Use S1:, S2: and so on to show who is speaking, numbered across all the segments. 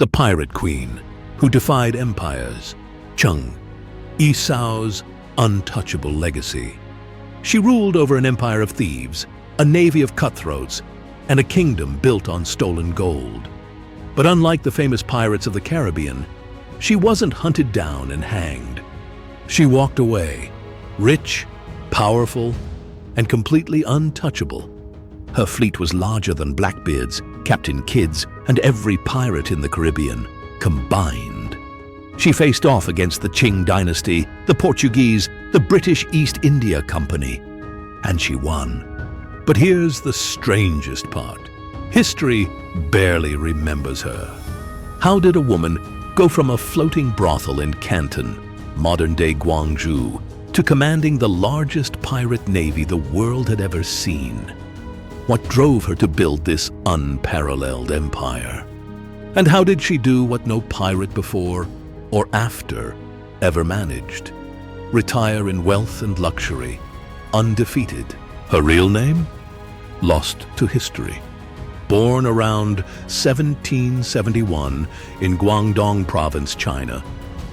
S1: the pirate queen who defied empires, Cheng I Sao's untouchable legacy. She ruled over an empire of thieves, a navy of cutthroats, and a kingdom built on stolen gold. But unlike the famous pirates of the Caribbean, she wasn't hunted down and hanged. She walked away, rich, powerful, and completely untouchable. Her fleet was larger than Blackbeard's, Captain Kidd's, and every pirate in the Caribbean combined. She faced off against the Qing Dynasty, the Portuguese, the British East India Company, and she won. But here's the strangest part. History barely remembers her. How did a woman go from a floating brothel in Canton, modern-day Guangzhou, to commanding the largest pirate navy the world had ever seen? What drove her to build this unparalleled empire? And how did she do what no pirate before or after ever managed? Retire in wealth and luxury, undefeated. Her real name? Lost to history. Born around 1771 in Guangdong Province, China,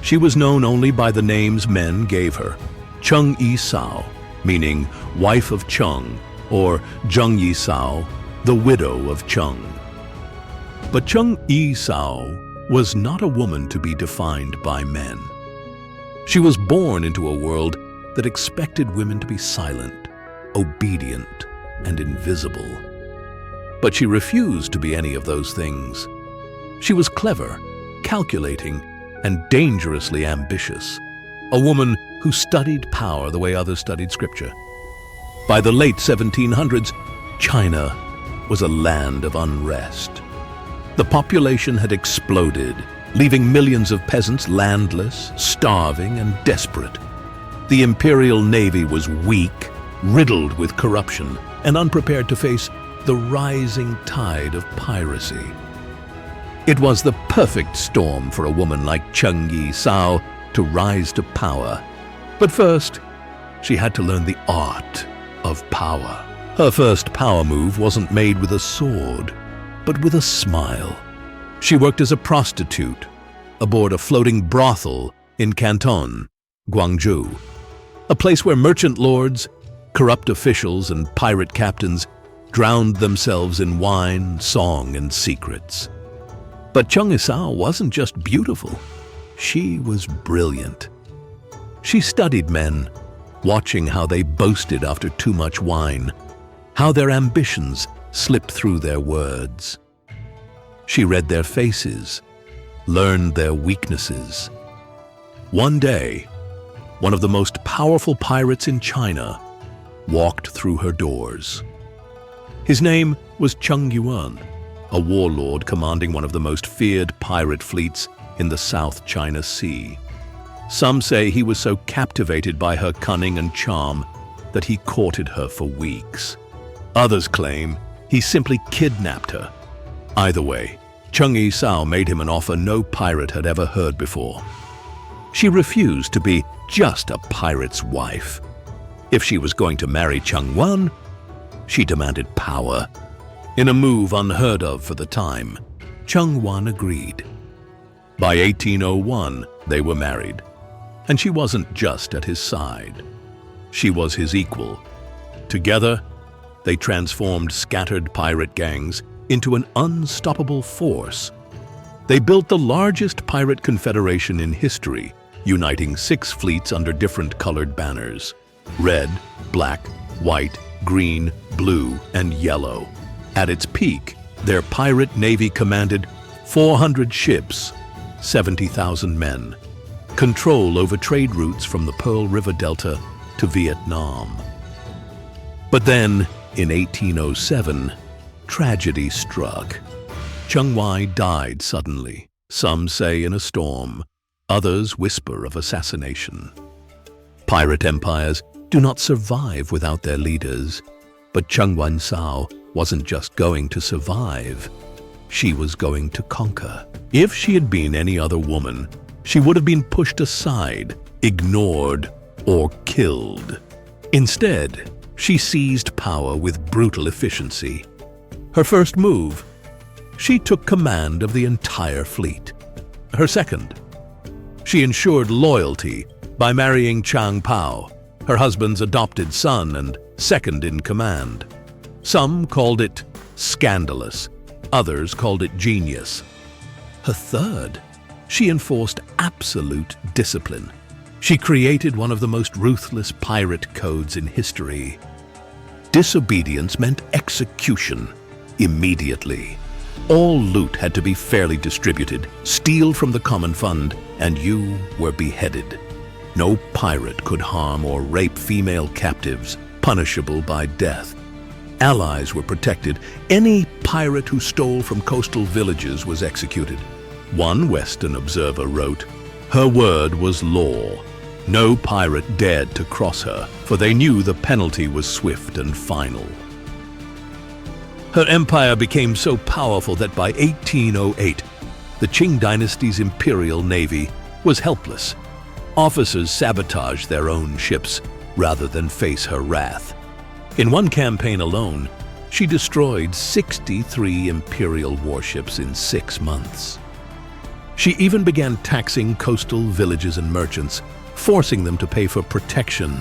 S1: she was known only by the names men gave her: Cheng I Sao, meaning wife of Cheng, or Cheng I Sao, the widow of Cheng. But Cheng I Sao was not a woman to be defined by men. She was born into a world that expected women to be silent, obedient, and invisible. But she refused to be any of those things. She was clever, calculating, and dangerously ambitious. A woman who studied power the way others studied scripture. By the late 1700s, China was a land of unrest. The population had exploded, leaving millions of peasants landless, starving, and desperate. The imperial navy was weak, riddled with corruption, and unprepared to face the rising tide of piracy. It was the perfect storm for a woman like Cheng I Sao to rise to power. But first, she had to learn the art of power. Her first power move wasn't made with a sword, but with a smile. She worked as a prostitute aboard a floating brothel in Canton, Guangzhou, a place where merchant lords, corrupt officials, and pirate captains drowned themselves in wine, song, and secrets. But Cheng I Sao wasn't just beautiful, she was brilliant. She studied men, watching how they boasted after too much wine, how their ambitions slipped through their words. She read their faces, learned their weaknesses. One day, one of the most powerful pirates in China walked through her doors. His name was Cheng Yuan, a warlord commanding one of the most feared pirate fleets in the South China Sea. Some say he was so captivated by her cunning and charm that he courted her for weeks. Others claim he simply kidnapped her. Either way, Cheng I Sao made him an offer no pirate had ever heard before. She refused to be just a pirate's wife. If she was going to marry Cheng Yuan, she demanded power. In a move unheard of for the time, Cheng Yuan agreed. By 1801, they were married, and she wasn't just at his side. She was his equal. Together, they transformed scattered pirate gangs into an unstoppable force. They built the largest pirate confederation in history, uniting 6 fleets under different colored banners: red, black, white, green, blue, and yellow. At its peak, their pirate navy commanded 400 ships, 70,000 men, control over trade routes from the Pearl River Delta to Vietnam. But then, in 1807, tragedy struck. Cheng Yuan died suddenly. Some say in a storm, others whisper of assassination. Pirate empires do not survive without their leaders, but Cheng I Sao wasn't just going to survive, she was going to conquer. If she had been any other woman, she would have been pushed aside, ignored, or killed. Instead, she seized power with brutal efficiency. Her first move? she took command of the entire fleet. Her second, she ensured loyalty by marrying Chang Pao, her husband's adopted son and second in command. Some called it scandalous, others called it genius. Her third, she enforced absolute discipline. She created one of the most ruthless pirate codes in history. Disobedience meant execution immediately. All loot had to be fairly distributed, steal from the common fund, and you were beheaded. No pirate could harm or rape female captives, punishable by death. Allies were protected. Any pirate who stole from coastal villages was executed. One Western observer wrote, "Her word was law. No pirate dared to cross her, for they knew the penalty was swift and final." Her empire became so powerful that by 1808, the Qing Dynasty's imperial navy was helpless. Officers sabotaged their own ships rather than face her wrath. In one campaign alone, she destroyed 63 imperial warships in 6 months. She even began taxing coastal villages and merchants, forcing them to pay for protection.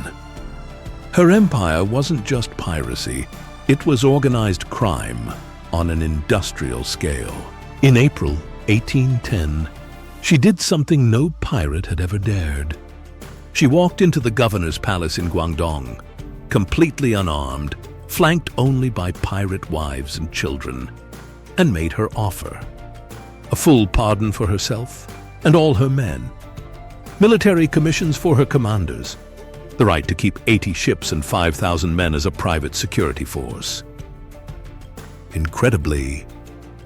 S1: Her empire wasn't just piracy, it was organized crime on an industrial scale. In April 1810, she did something no pirate had ever dared. She walked into the governor's palace in Guangdong, completely unarmed, flanked only by pirate wives and children, and made her offer. A full pardon for herself and all her men, military commissions for her commanders, the right to keep 80 ships and 5,000 men as a private security force. Incredibly,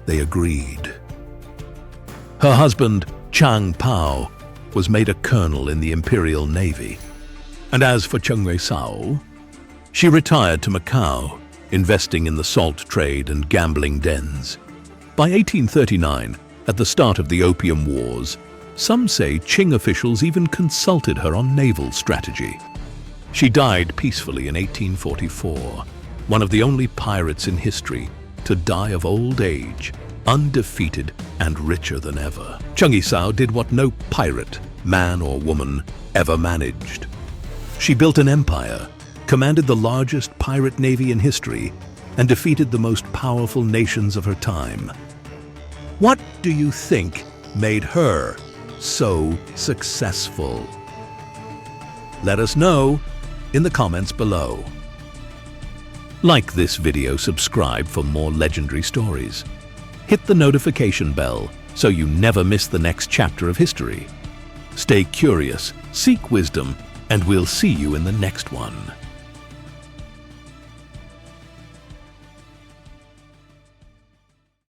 S1: they agreed. Her husband, Chang Pao, was made a colonel in the Imperial Navy. And as for Cheng I Sao, she retired to Macau, investing in the salt trade and gambling dens. By 1839, at the start of the Opium Wars, some say Qing officials even consulted her on naval strategy. She died peacefully in 1844, one of the only pirates in history to die of old age, undefeated and richer than ever. Cheng I Sao did what no pirate, man or woman, ever managed. She built an empire, commanded the largest pirate navy in history, and defeated the most powerful nations of her time. What do you think made her so successful? Let us know in the comments below. Like this video, subscribe for more legendary stories. Hit the notification bell so you never miss the next chapter of history. Stay curious, seek wisdom, and we'll see you in the next one.